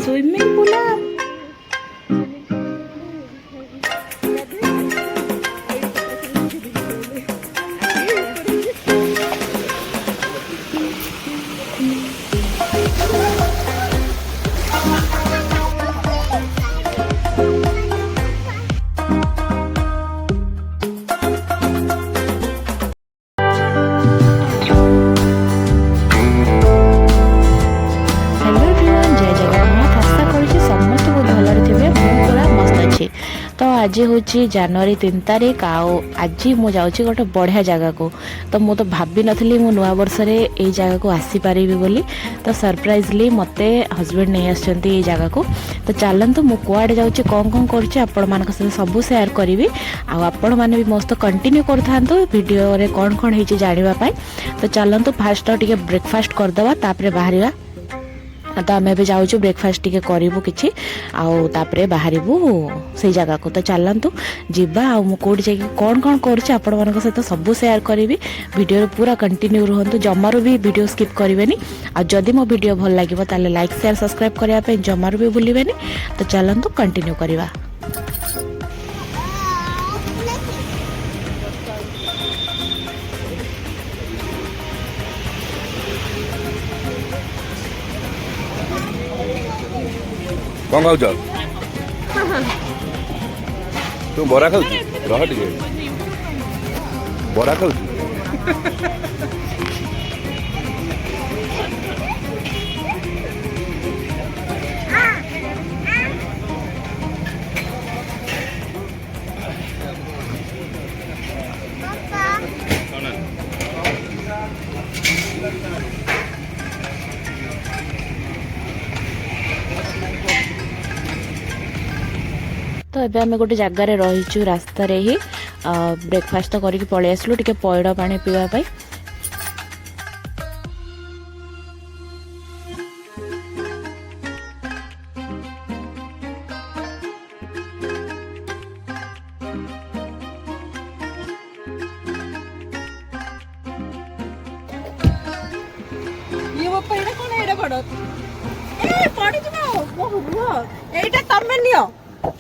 Swimming pool तो आज हूँ जनवरी 3 तारीख आज मु जाऊँगी गोटे बढ़िया जगह को तो मु तो भाभी नी मु नुआ वर्ष ये जगह को आसीपारि बोली तो सरप्राइजली मते हस्बैंड नहीं आसछंती जगह को तो चलतु मु कुआडे जाऊँगी कौन कौन कर सब सेयार करी आपण मैंने भी मस्त कंटिन्यू कर वीडियो रे कौन कौन हो जानापी तो चलतु फास्ट टे ब्रेकफास्ट करदे तापर बाहर तो आम ए जाऊँ ब्रेकफास्ट टी करूँ कि आउे बाहर से जगह को तो चलतु जीवा कौट जा कौन कौन कर सहित सब सेयार करी वीडियो पूरा कंटिन्यू रुहतु जमारू भी वीडियो स्किप करेंगे आदि मो वीडियो भल लगे ताले लाइक शेयर सब्सक्राइब करने जमारू भी भूलें तो चलतु कंटिन्यू करवा। कौन खाऊ तू बरा खाऊ रह टे बरा खाऊ तो ଏବେ ଆମେ ଗୋଟେ ଜାଗାରେ ରହିଛୁ ରାସ୍ତାରେ ହିଁ ବ୍ରେକଫାଷ୍ଟ ତ କରିକି ପଳେଇ ଆସିଲୁ ଟିକେ ପଇଡ଼ ପାଣି ପିଇବା ପାଇଁ। ये बापा एटा कोन एटा पड़ ए पड़ी जिमा ओहो एटा तमे नियो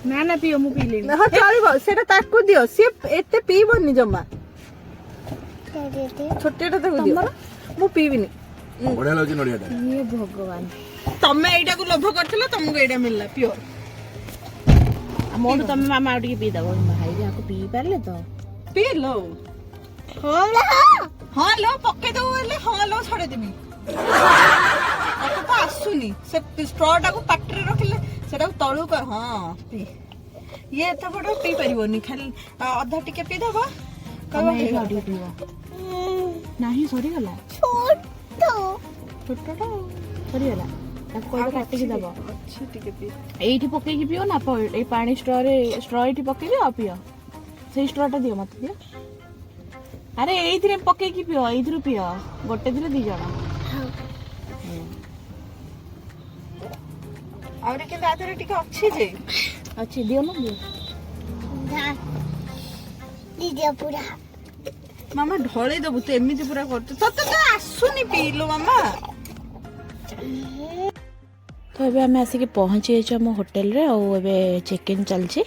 ना ना पियो मु पीले हां चलिबो सेटा ताकू दियो से एते पीबोनी जम्मा छोटेटा ताकू दियो मु पीबिनी बढ़िया लागि नडियाटा ये भगवान तमे एटा को लोभ करथिला तुमको एटा मिलला प्योर मोर तमे मामा आउ पी दबो भाई जाको पी पारले तो पी लो हां लो पक्के दो ले हां लो छोड़े देबी आपको तो आसुनी से स्ट्रॉ टा को पाटरे रखले सेटा तळु कर हां पी ये तो बड़ पी परिबोनी खाली आधा टिके पी दबा कब हे गाडी पियो नाही सरी गला छोटो सरी गला ताको कोइ काटि के दबो अच्छी टिके पी एठी पके की पियो ना ए पानी स्ट्रॉ एठी पके दियो पियो से स्ट्रॉ टा दियो मत दियो अरे एइथरे पके की पियो एइथरु पियो गोटे दिले दी जणा और के दादरे टिके अच्छी जे अच्छी दियो ना दियो दीदी पूरा मामा ढोले दबु तो एमिति पूरा करत तते तो आसुनी पी लो मामा। तो अबे आम आसिक पहुँची जाइए आम होटेल रे और एबे चेक इन चलछि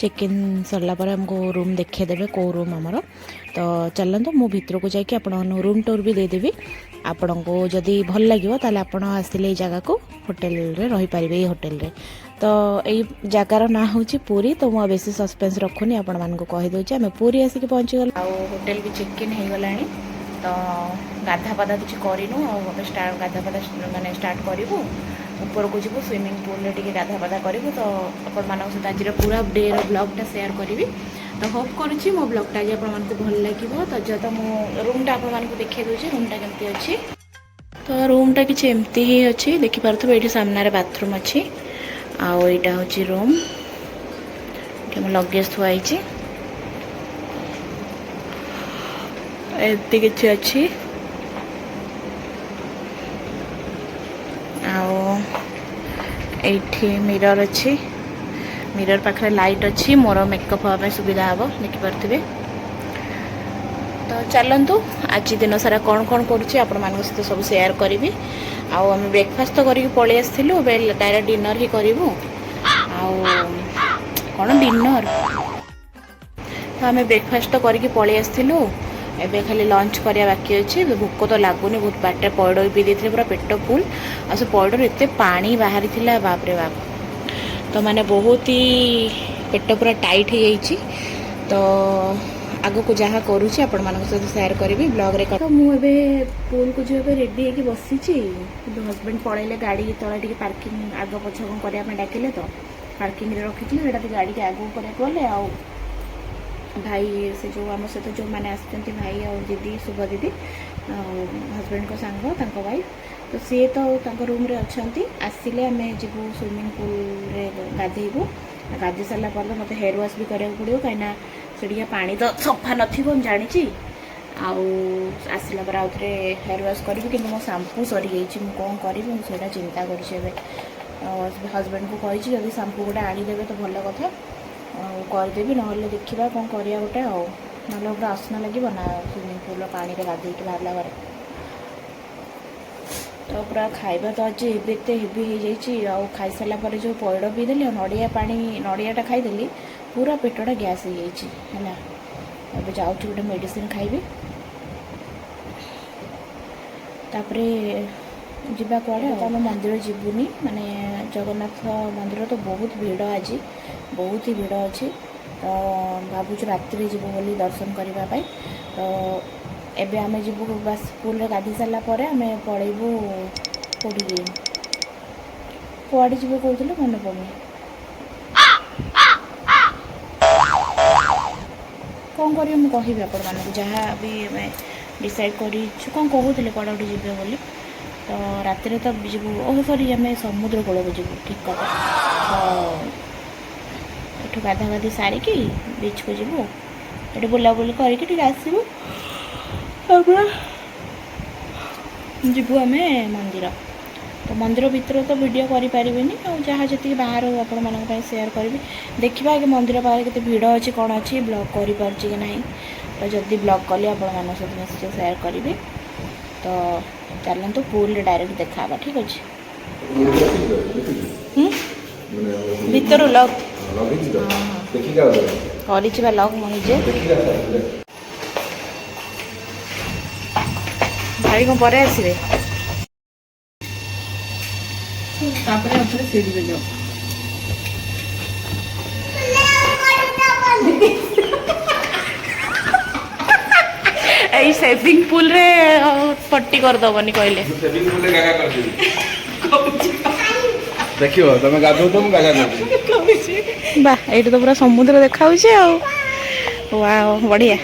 चेक इन सरला पर हमको रूम देखे देबे को रूम हमर तो चलतु मु भितर को जाकि आपण रूम टूर भी देदेवी आपण को जदि भल लगे ताले आपण आसिले जगह को होटेल रे रही पारिबे होटेल रे तो यही जगार ना हूँ पुरी तो मुझे बेसी सस्पेंस रखुनी आपण मान को कही दूचे आम पुरी आसिक पहुँची गल होटेल भी चेक इन हो गला तो गाधा पाधा किसी करूँ स्टार्ट गाधा पाधा माने स्टार्ट करूँ ऊपर को जीव स्विमिंग पूल रे टिके गाधा पाधा करूँ तो आपण मान सहित आज पूरा डे ब्लॉगटा शेयर करी तो होप करुँची मो ब्लॉगटा आज आपण मानक भल लगे तो जब मो रूमटा आपण मानक देखा दूचे रूमटा केमती अच्छी तो रूमटा किसी एमती ही अच्छी देखिपे ये सामने बाथरूम अच्छी आउ यहाँ हूँ रूम ये लगेज थुआई एमती किसी अच्छी आठी मिरर अच्छी मिरर पाखे लाइट अच्छी मोर मेकअप हाँपे सुविधा हम देखिपे तो चलतु आज दिन सारा कौन कौन करुँच सहित सब सेयार करी ଆଉ ଆମେ ବ୍ରେକଫାଷ୍ଟ ତ କରିକି ପଳେଇ ଆସିଥିଲୁ, ଏବେ ଡାଇରେକ୍ଟ ଡିନର ହିଁ କରିବୁ। ଆଉ କ'ଣ ଡିନର, ତ ଆମେ ବ୍ରେକଫାଷ୍ଟ ତ କରିକି ପଳେଇ ଆସିଥିଲୁ, ଏବେ ଖାଲି ଲଞ୍ଚ କରିବା ବାକି ଅଛି। ଭୋକ ତ ଲାଗୁନି, ବହୁତ ବାଟରେ ପଇଡ଼ ବି ପିଇ ଦେଇଥିଲେ, ପୁରା ପେଟ ଫୁଲ୍। ଆଉ ସେ ପଇଡ଼ରୁ ଏତେ ପାଣି ବାହାରିଥିଲା, ବାପରେ ବାପ। ତ ମାନେ ବହୁତ ହି ପେଟ ପୁରା ଟାଇଟ୍ ହେଇଯାଇଛି। ତ ଆଗକୁ ଯାହା କରୁଛି ଆପଣମାନଙ୍କ ସହିତ ସେୟାର କରିବି ବ୍ଲଗ୍ରେ। ତ ମୁଁ ଏବେ ପୁଲକୁ ଯିବା ପାଇଁ ରେଡ଼ି ହେଇକି ବସିଛି, କିନ୍ତୁ ହଜବେଣ୍ଡ ପଳେଇଲେ ଗାଡ଼ି ତଳେ ଟିକେ ପାର୍କିଂ ଆଗ ପଛ କ'ଣ କରିବା ପାଇଁ ଡାକିଲେ, ତ ପାର୍କିଂରେ ରଖିଥିଲେ, ସେଇଟା ଟିକେ ଗାଡ଼ିକି ଆଗକୁ କରିବାକୁ ଗଲେ। ଆଉ ଭାଇ ସେ ଯେଉଁ ଆମ ସହିତ ଯେଉଁମାନେ ଆସିଛନ୍ତି, ଭାଇ ଆଉ ଦିଦି, ଶୁଭ ଦିଦି, ଆଉ ହଜବେଣ୍ଡଙ୍କ ସାଙ୍ଗ, ତାଙ୍କ ୱାଇଫ୍, ତ ସିଏ ତ ତାଙ୍କ ରୁମ୍ରେ ଅଛନ୍ତି। ଆସିଲେ ଆମେ ଯିବୁ ସୁଇମିଂ ପୁଲ୍ରେ ଗାଧେଇବୁ। ଗାଧେଇ ସାରିଲା ପରେ ତ ମୋତେ ହେୟାର ୱାଶ୍ ବି କରିବାକୁ ପଡ଼ିବ, କାହିଁକିନା ସେଠିକା ପାଣି ତ ସଫା ନଥିବ ମୁଁ ଜାଣିଛି। ଆଉ ଆସିଲା ପରେ ଆଉ ଥରେ ହେୟାର ୱାଶ୍ କରିବି, କିନ୍ତୁ ମୋ ସାମ୍ପୁ ସରିଯାଇଛି, ମୁଁ କ'ଣ କରିବି ମୁଁ ସେଇଟା ଚିନ୍ତା କରୁଛି ଏବେ। ହଜବେଣ୍ଡକୁ କହିଛି ଯଦି ସାମ୍ପୁ ଗୋଟେ ଆଣିଦେବେ ତ ଭଲ କଥା, ଆଉ କରିଦେବି, ନହେଲେ ଦେଖିବା କ'ଣ କରିବା ଗୋଟେ। ଆଉ ନହେଲେ ପୁରା ଅସନା ଲାଗିବ ନା ସୁଇମିଂ ପୁଲ୍ର ପାଣିରେ ଗାଧେଇକି ବାହାରିଲା ପରେ। ତ ପୁରା ଖାଇବା ତ ଆଜି ଏବେ ଏତେ ହେଭି ହେଇଯାଇଛି, ଆଉ ଖାଇସାରିଲା ପରେ ଯେଉଁ ପଇଡ଼ ପିଇଦେଲି ଆଉ ନଡ଼ିଆଟା ଖାଇଦେଲି, ପୁରା ପେଟଟା ଗ୍ୟାସ୍ ହେଇଯାଇଛି ହେଲା। ଏବେ ଯାଉଛି ଗୋଟେ ମେଡ଼ିସିନ୍ ଖାଇବି, ତାପରେ ଯିବା କୁଆଡ଼େ। ତ ଆମେ ମନ୍ଦିର ଯିବୁନି, ମାନେ ଜଗନ୍ନାଥ ମନ୍ଦିର ତ ବହୁତ ଭିଡ଼ ଆଜି, ବହୁତ ହି ଭିଡ଼ ଅଛି। ତ ଭାବୁଛୁ ରାତିରେ ଯିବୁ ବୋଲି ଦର୍ଶନ କରିବା ପାଇଁ। ତ ଏବେ ଆମେ ଯିବୁ ବାସ୍ ପୁଲରେ ଗାଧୋଇ ସାରିଲା ପରେ ଆମେ ପଳେଇବୁ କେଉଁଠିକି, କୁଆଡ଼େ ଯିବୁ କହୁଥିଲେ ମନେ ପଡ଼ୁନି। କ'ଣ କରିବେ ମୁଁ କହିବି ଆପଣମାନଙ୍କୁ, ଯାହା ବି ଆମେ ଡିସାଇଡ଼୍ କରିଛୁ। କ'ଣ କହୁଥିଲେ କୁଆଡ଼େ ଗୋଟେ ଯିବେ ବୋଲି, ତ ରାତିରେ ତ ଯିବୁ। ସରି, ଆମେ ସମୁଦ୍ର କୂଳକୁ ଯିବୁ, ଠିକ୍ କଥା। ତ ଏଠୁ ଗାଧାଗାଧି ସାରିକି ବିଚ୍କୁ ଯିବୁ, ଏଠି ବୁଲାବୁଲି କରିକି ଟିକେ ଆସିବୁ, ତାପରେ ଯିବୁ ଆମେ ମନ୍ଦିର। ତ ମନ୍ଦିର ଭିତରେ ତ ଭିଡ଼ିଓ କରିପାରିବିନି, ଆଉ ଯାହା ଯେତିକି ବାହାରୁ ଆପଣମାନଙ୍କ ପାଇଁ ସେୟାର କରିବି। ଦେଖିବା ଆଗେ ମନ୍ଦିର ପାଖରେ କେତେ ଭିଡ଼ ଅଛି, କ'ଣ ଅଛି, ବ୍ଲଗ୍ କରିପାରୁଛି କି ନାହିଁ। ତ ଯଦି ବ୍ଲଗ୍ କଲି ଆପଣମାନଙ୍କ ସହିତ ନିଶ୍ଚୟ ସେୟାର କରିବି। ତ ଚାଲନ୍ତୁ ପୁଲରେ ଡାଇରେକ୍ଟ ଦେଖା ହେବା, ଠିକ୍ ଅଛି। ଭିତରୁ ଲଗ୍ କରିଛି ବା ଲଗ୍ ମୁଁ ନିଜେ। ଭାଇ କ'ଣ ପରେ ଆସିବେ, ତାପରେ ଆଉଥରେ ସିଡ଼ିରେ ଯାଉ। ଏଇ ସେଭିଂ ପୁଲରେ ପଟି କରିଦେବନି କହିଲେ। ଦେଖିବ ତମେ ଗାଧଉଛ ମୁଁ ଗାଧା କରୁଛି। ବା ଏଇଠି ତ ପୁରା ସମୁଦ୍ର ଦେଖାଉଛି ଆଉ, ୱାଓ ବଢ଼ିଆ।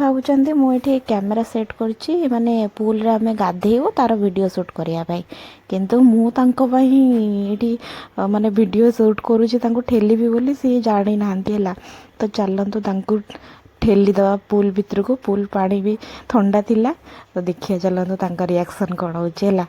ଭାବୁଛନ୍ତି ମୁଁ ଏଠି କ୍ୟାମେରା ସେଟ୍ କରିଛି, ମାନେ ପୁଲରେ ଆମେ ଗାଧେଇବୁ ତାର ଭିଡ଼ିଓ ସୁଟ୍ କରିବା ପାଇଁ, କିନ୍ତୁ ମୁଁ ତାଙ୍କ ପାଇଁ ଏଠି ମାନେ ଭିଡ଼ିଓ ସୁଟ୍ କରୁଛି, ତାଙ୍କୁ ଠେଲିବି ବୋଲି ସିଏ ଜାଣିନାହାନ୍ତି ହେଲା। ତ ଚାଲନ୍ତୁ ତାଙ୍କୁ ଠେଲିଦେବା ପୁଲ ଭିତରକୁ। ପୁଲ ପାଣି ବି ଥଣ୍ଡା ଥିଲା, ତ ଦେଖିବା ଚାଲନ୍ତୁ ତାଙ୍କ ରିଆକ୍ସନ୍ କ'ଣ ହେଉଛି ହେଲା।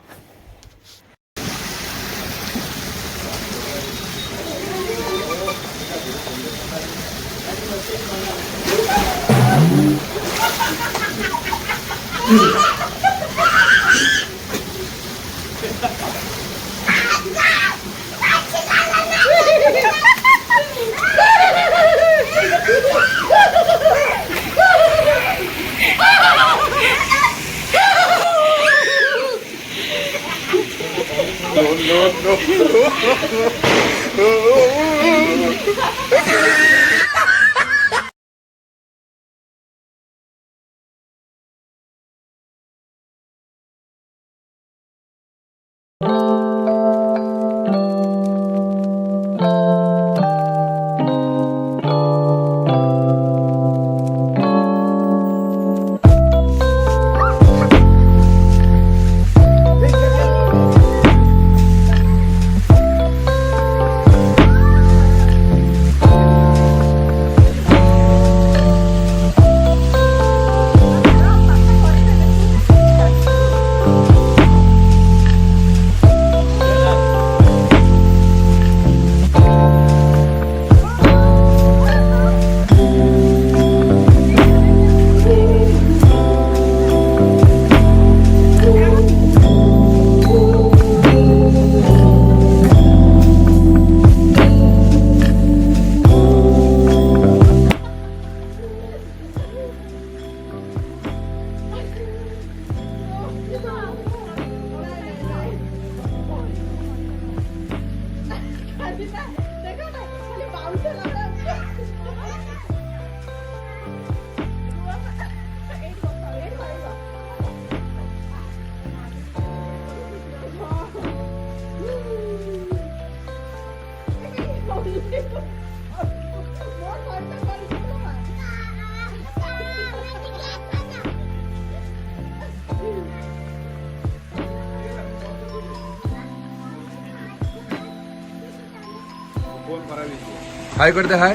हाय करते हाय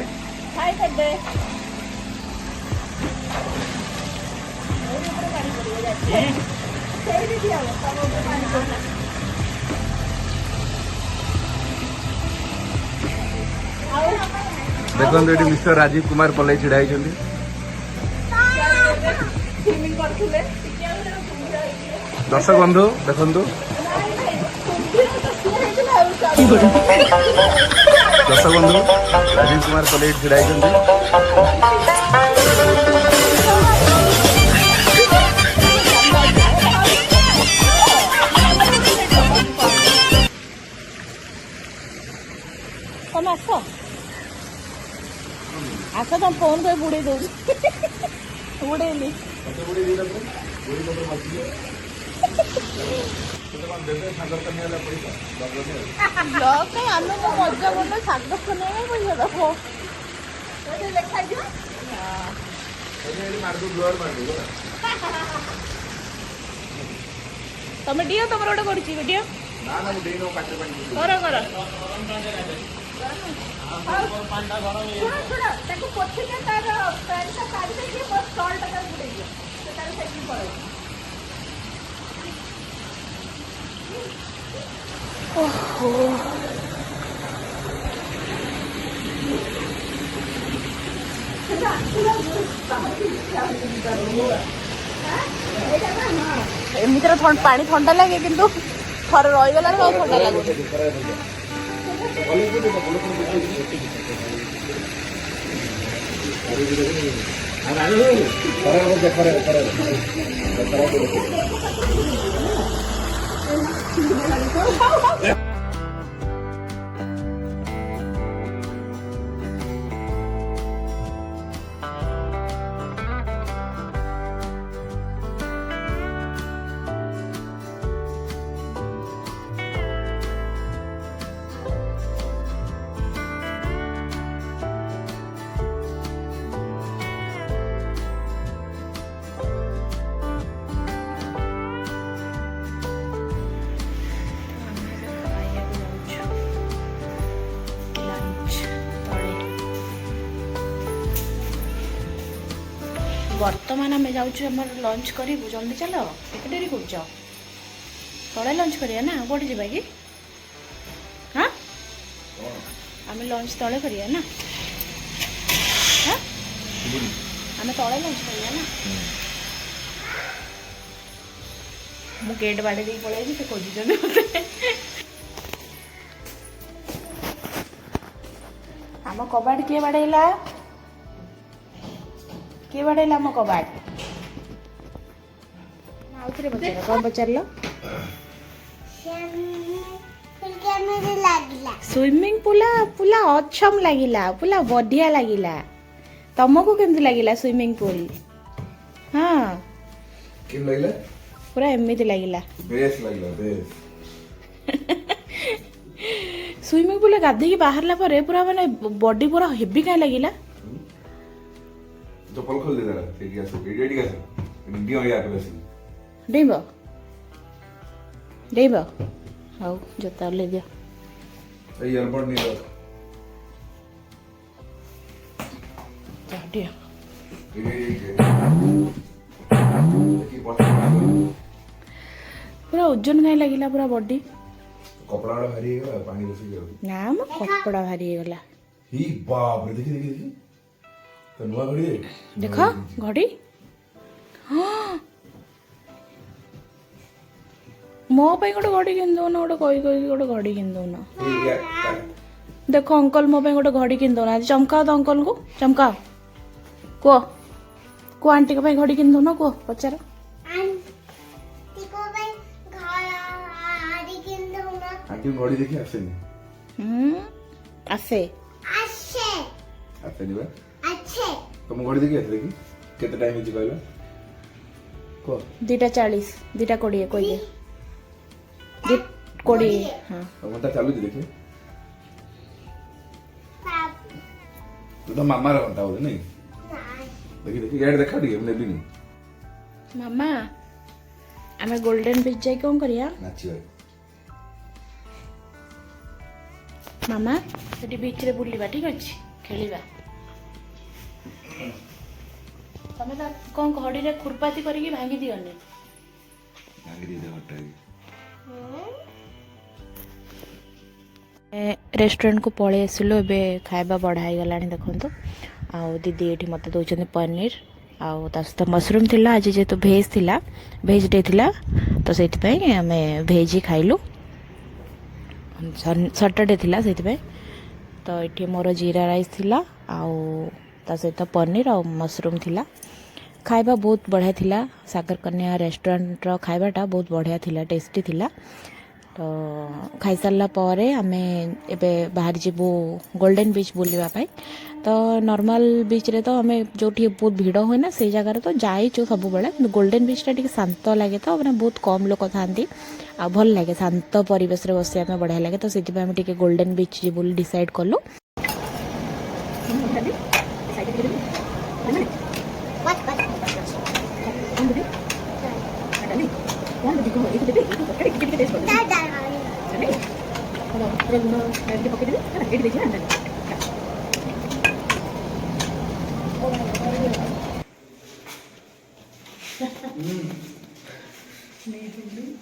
हाय कर दे देखो ये मिस्टर राजीव कुमार पल्लई छिड़ा होती दर्शक बंधु देखु दर्शक बंधु राजीव कुमार पल्लई छिड़ा होती ତମେ ଆସ ଆସ ତମ ଫୋନ କରି ବୁଡେଇ ଦଉଛି ବୁଡେଇଲି ଆମେ ମୋ ମଜା ଭଲ ଶାଗ ନେଇ ପଇସା ଦବ ଲେଖାଯିବ ତମେ ଦିଅ ତମର ଗୋଟେ କରୁଛି ଦିଅ କର କର ତାକୁ ପଛରେ ତାର ପ୍ୟାଣ୍ଟଟା କାଢି ଦେଇକି ମୋ ଷ୍ଟଲଟା ତାକୁ ବୁଡେଇ ଦିଅ ସେ ତାର ସେଠି ପଳେଇବ ଓହୋ ଏମିତିରେ ପାଣି ଥଣ୍ଡା ଲାଗେ କିନ୍ତୁ ଥରେ ରହିଗଲା ଆଉ ଥଣ୍ଡା ଲାଗୁଛି बर्तमान आम जाऊँ लंच करूँ जल्दी चल एक डेरी कर तले लंच करिया ना कौटे जावा कि हाँ आम लंच तले करिया ना हाँ आम तले लंच करिया ना मु गेट बाड़े दी पड़े से खोजुन आम कबाट किए बाड़ेला किए बाड़ेला आम कबाट आउ थे पचार कौन पचार स्विमिंग पूल पूला अच्छम लगिला पूला बढ़िया लगिला तुमको केमती लगिला स्विमिंग पूल हाँ किन लगिला पूरा एमती लगिला बेस लगिला बेस स्विमिंग पूल गाधेकी बाहरला पर पूरा माने बॉडी पूरा हेवी काहे लगिला चप्पल खोल दे जरा ठीक है रेडी कर इंडिया में आके बस डेब डेब हाउ जोता ले दिया ईयरबड नहीं लगा जा दिया पूरा ओजन काहे लगिला पूरा बॉडी कपड़ा वाला भारी है पानी बसी गया ना म कपड़ा भारी गला ही बाप रे देखी देखी देखी तो नुआ घड़ी है देखो घड़ी मो पे गोटे घड़ी किन दो ना गोटे कही गोटे घड़ी किन दो ना देखो अंकल मो पे गोटे घड़ी किन दो ना चमकाओ तो अंकल को चमकाओ को आंटी को घड़ी किन दो ना को पचार आंटी घड़ी देखी आसे नहीं आसे आसे नहीं बा तुम घड़ी देखी आसे देखी कितना टाइम है कहला को 2:40 2:20 कोई 2:20 हाँ तुम ता चालू थी देखिए तू तो मामा रा घंटा होले नहीं देखी देखी यार देखा दी हमने भी नहीं मामा आमे गोल्डन बीच जाई कोन करिया नाची भाई मामा सेठी बीच रे बुलिबा ठीक अछि खेलिबा तमे त कोन घड़ी रे खुरपाती करिके भांगी दियोनी आगे दे दे हटा रेस्टोरेंट को पळे आसिलो एबे खाइबा बढ़ाई गलानी देखंतो आ दीदी एठी मते दोचन पनीर आ सहित मशरूम थिला आज जेतु भेज थिला भेज डे थिला तो सेति पई हमें भेज ही खाइलु सैटरडे थिला सेति पई तो एठी मोर जीरा राइस थिला आ सहित पनीर आ मशरूम थिला खाइबा बहुत बढ़िया थिला सागर कन्या रेस्टोरेंट रो खाइबाटा बहुत बढ़िया थिला टेस्टी थिला तो खाई सारा पर आम एबे बाहर जीवु गोल्डन बीच बुलवा तो नॉर्मल बीच रे तो आम जो बहुत भिड़ हुए ना से जगह तो जाइचु सब बेले गोल्डन बीच टा शांत लगे तो मैंने बहुत कम लोग था आ भल लगे शांत परिवेश रे बसिया में बढ़िया लगे तो से गोल्डन बीच जी बोली डिसाइड कलु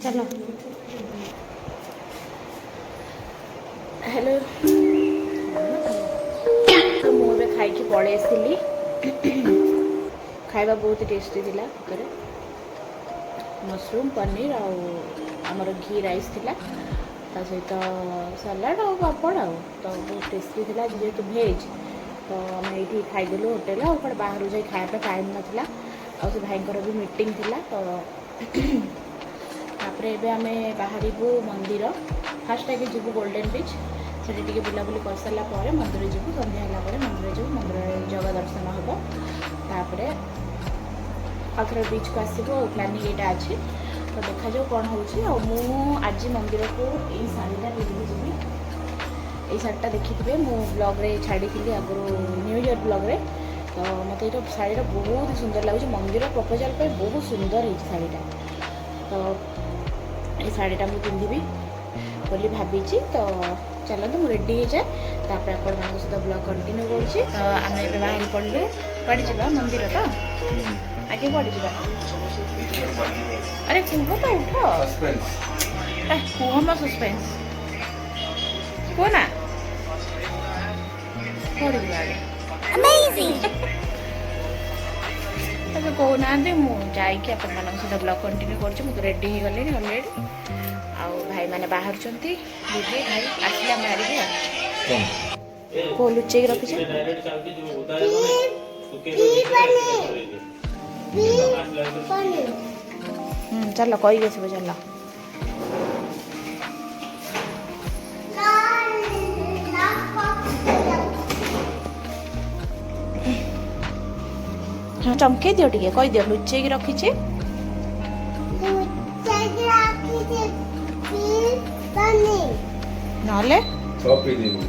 चलो हेलो तो मुझे खाई पड़े आसली खाଇବା बहुत टेस्टी थिला करे मशरूम पनीर आमर घी राइस थिला ता सहित सलाड और पापड़ आ तो बहुत टेस्टी थिला जेहेतु भेज तो आम ये खाईदेलु होटेल और बाहर जाए खाया टाइम नाला आ से भाई भी मीटिंग थिला तो तापरे एबे आमे बाहरिबु मंदिर फास्ट आगे जीवु गोल्डन बीच सेठी टिके बुलाबुली कर सारा पर मंदिर जीवु संध्या होला पर मंदिर जीवु मंदिर जगह दर्शन हम तापरे आथर बीच को आसबो प्लानिंग एटा अछि तो देखा जाओ कौन होची आ मु आज मंदिर को ए साड़ीटा पिंधि जीवि ए साड़ीटा देखिथिबे मु ब्लॉग रे छाड़ी थिली आगरो न्यू ईयर ब्लॉग रे तो मते ये शाढ़ीटा बहुत सुंदर लगे मंदिर प्रपोजाल पे बहुत सुंदर है शाढ़ीटा तो ये शाढ़ीटा मुझे पिंधि बोली भावी तो चलते मुझे रेडी हो जाए तापर आपण सहित ब्लॉग कंटिन्यू करुँची तो आम बाहर पड़लु कड़े जा मंदिर तो आगे कड़े जा अरे कुह तो उठ कुह मो सस्पेंस कुह ना कड़े जा कहना मुझे सहित ब्लॉग कंटिन्यू कर रेडी हो गले अलरेडी आउ भाई मैंने बाहर दीदी भाई आसला मारे को लुचे रखी चल कही सब चल ଚମକେଇ ଦିଅ ଟିକେ କହିଦିଅ ଲୁଚେଇକି ରଖିଛି ନହେଲେ सब पी देबो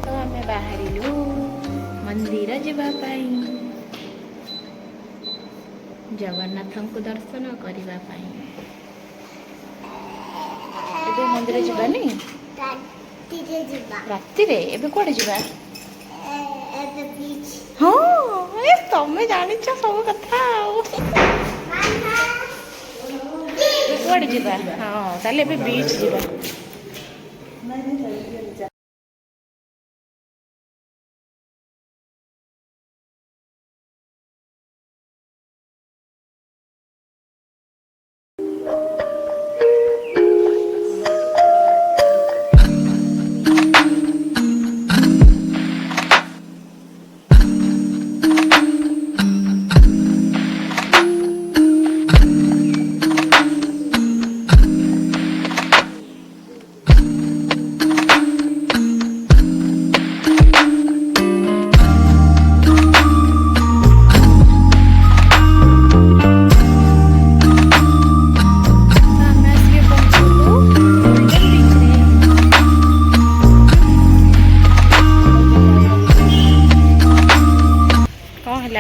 ତ ଆମେ ବାହାରିଲୁ ମନ୍ଦିର ଯିବା ପାଇଁ ଜଗନ୍ନାଥଙ୍କୁ ଦର୍ଶନ କରିବା ପାଇଁ। ଏବେ ମନ୍ଦିର ଯିବାନି ରାତିରେ ଏବେ କୁଆଡେ ଯିବା ହଁ ଏ ତମେ ଜାଣିଛ ସବୁ କଥା ଆଉ କୁଆଡେ ଯିବା ହଁ ତାହେଲେ ଏବେ ବିଚ୍ ଯିବା।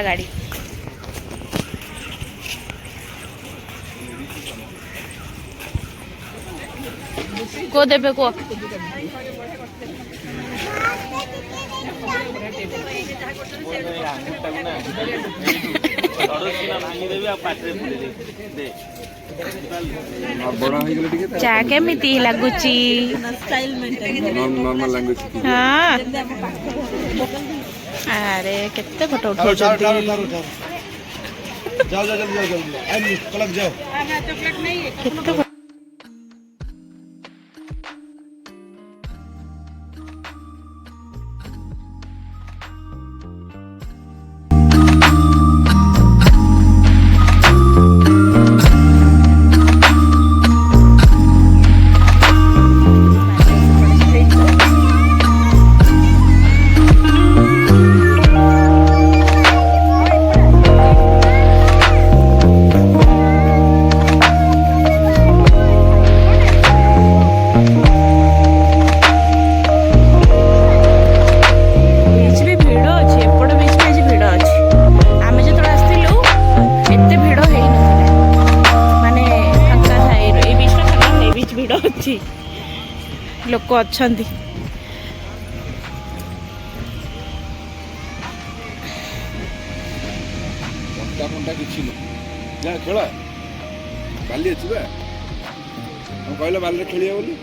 गाड़ी को देबे को चा केमिति लागुची नॉर्मल लैंग्वेज हाँ अरे केते फोटो उठो जाओ जल्दी कलक जाओ केते लोक अच्छा खेल बाली अच्छी कहल बाल खेलिए बोली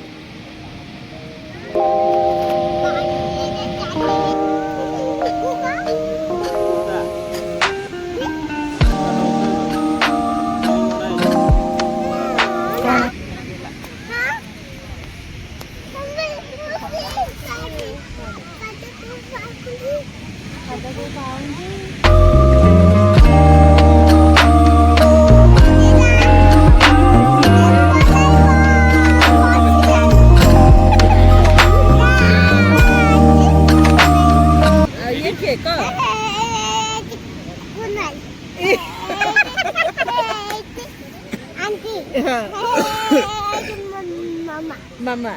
मामा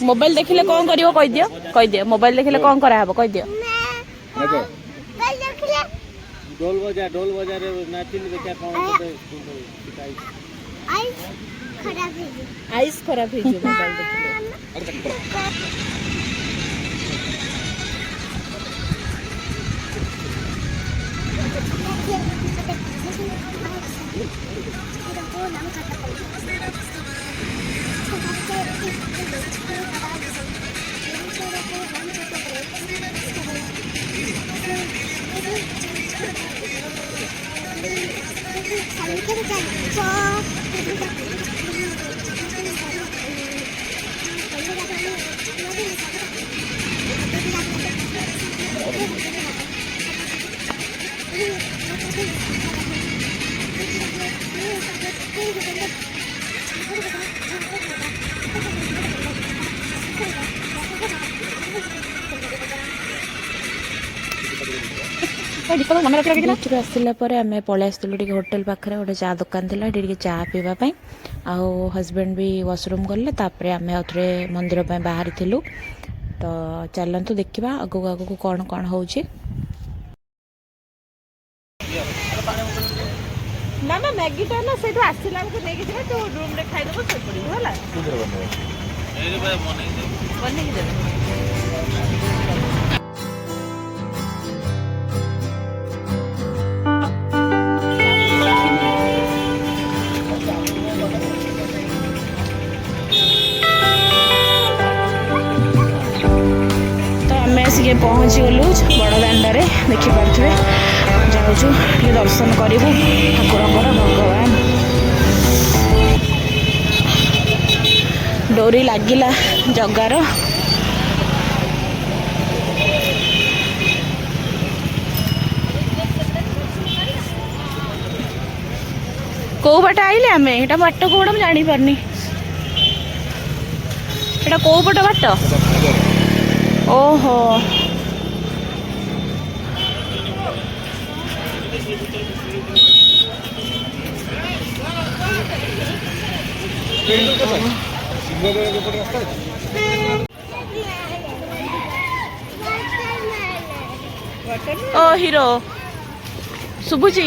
मोबाइल देखिले कौन करियो कह दियो मोबाइल देखिले कौन करा हबो कह दियो ढोल बजा रे नाचिन देखा कौन आइस खराब है जो मोबाइल देखिले बीचरू आसला आम पलि आसलु टे होटेल पाखे गोटे चा दुकान थी टे चा पीवाई आउ हजबैंड भी वाशरूम गले तापर आम आउे मंदिर बाहरी थिलु तो चलतु देखा आगू आगू कौन कौन हो ना ना मैगी टा ना सेठू आसिला को नेकी जिबा तो रूम रे खाइ देबो से पड़ी होला बने के देबे आसिक पहुँची गलु बड़ दाण्ड देखिपे जाऊँ टे दर्शन करूँ ठाकुर भगवान डोरी लगिला जगार कौ बाट आइले आम एटा बाट कौटा मुझे जानी पारनी एटा कौ पट बाट ओहो ओ हीरो शुभुची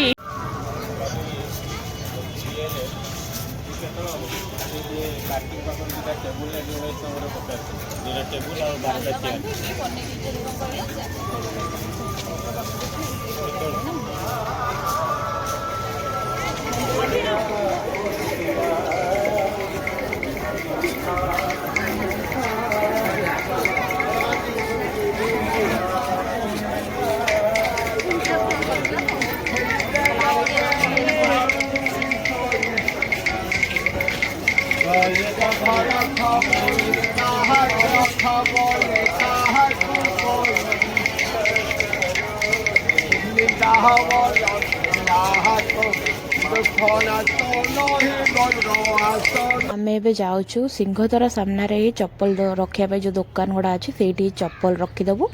आम ए जाऊँ सिंहद्वार सामने ही चप्पल रखापी जो दुकान गुड़ा अच्छी से चप्पल रखीदेबू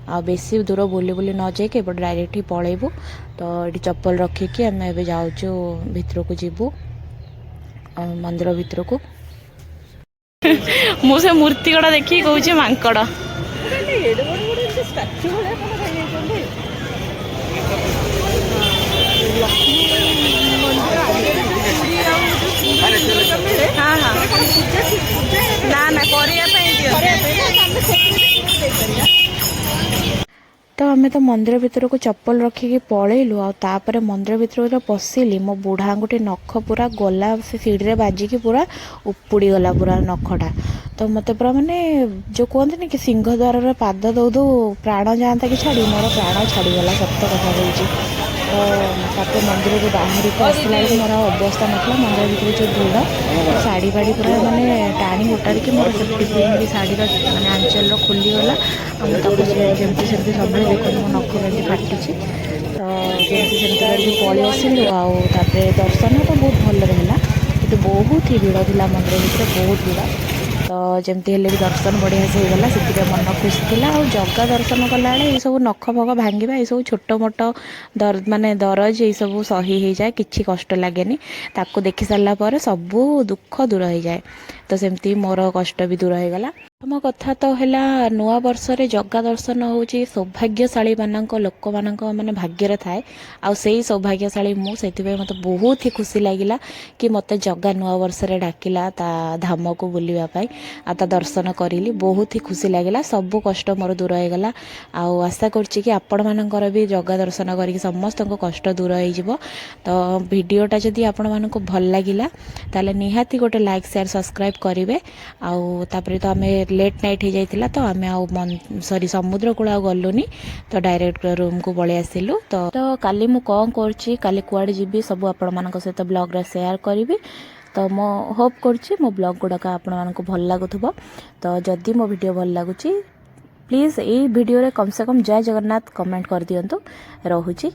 आ बेसी दूर बुली बुली न जाए डायरेक्ट ही पलैबू तो ये चप्पल रखिकी आम ए जाऊँ भितर को जीवु मंदिर भितर को मुझे मूर्ति गुड़ा देखिए कौचे मांकड़ हाँ हाँ ना ना तो आम तो मंदिर भितर को चप्पल रखिकी पलैलु आपर मंदिर भितर पशिली मो बुढ़ा आंगुठी नख पूरा गला से सीढ़ी बाजिकी पूरा उपुड़ी गला पूरा नखटा तो मत पूरा माने जो कहते कि सिंहद्वार पाद दौ दौ प्राण जाता कि छाड़ी मोर प्राण छाड़ीगला सत कथा कहूँ तो मंदिर को बाहर को आसला मोर अवस्था नाला मंदिर भितर जो भिड़ शाढ़ी फाड़ी पूरा माने टाणी गोटाड़ी मोर सेफ्टी शाढ़ी माने आंचल खोलीगला जमी सेमती सब देखो मो नख केमती फाटी तो जमी सेमती पलि आसलु आउे दर्शन तो बहुत भल रहा कि बहुत ही भिड़ था मंदिर भितर बहुत भिड़ तो जमती हेल्ले भी दर्शन बढ़िया से होगला से मन खुशी थी और जगह दर्शन कला ये सब नख फग भांगा ये सब छोट मोट माने दरज ये सब सही हो जाए किसी कष्ट लगे ताको देखी सारापर सबू दुख दूर हो जाए तो सेमती मोर कष्ट भी दूर हो गला आम कथा तो है नुआ वर्ष रे जगह दर्शन हूँ सौभाग्यशाली मानक लोक मानक माने भाग्यर थाए आ सेई सौभाग्यशाली मुझे मत बहुत ही खुशी लगिला कि मत जगह नुआ वर्ष रे डाकिला ता धाम को बुलवाई आ ता दर्शन करी बहुत ही खुशी लगिला सबू कष्ट मोर दूर हो गला आशा करछि कि आपण मानकर भी जगह दर्शन करी समस्त कष्ट दूर हो तो वीडियोटा जदि आपण मानक भल लगिला ताले निहाती गोटे लाइक शेयर सब्सक्राइब करेंगे आउे तो आम लेट नाइट हो जाइला तो आम सॉरी समुद्र कूल गलुनी तो डायरेक्ट रूम को पलि आसिलु तो काली मु कौन करछि काली कुआडे जीवी सब आपण मानक सहित ब्लॉग रे शेयर करी तो मो होप करछि मो ब्लॉग गुड़ाक आपण मानक भल लागुथबो तो जदि मो वीडियो भल लागुछि प्लीज ए वीडियो रे कम से कम जय जगन्नाथ कमेंट कर दियंतु रहुछि।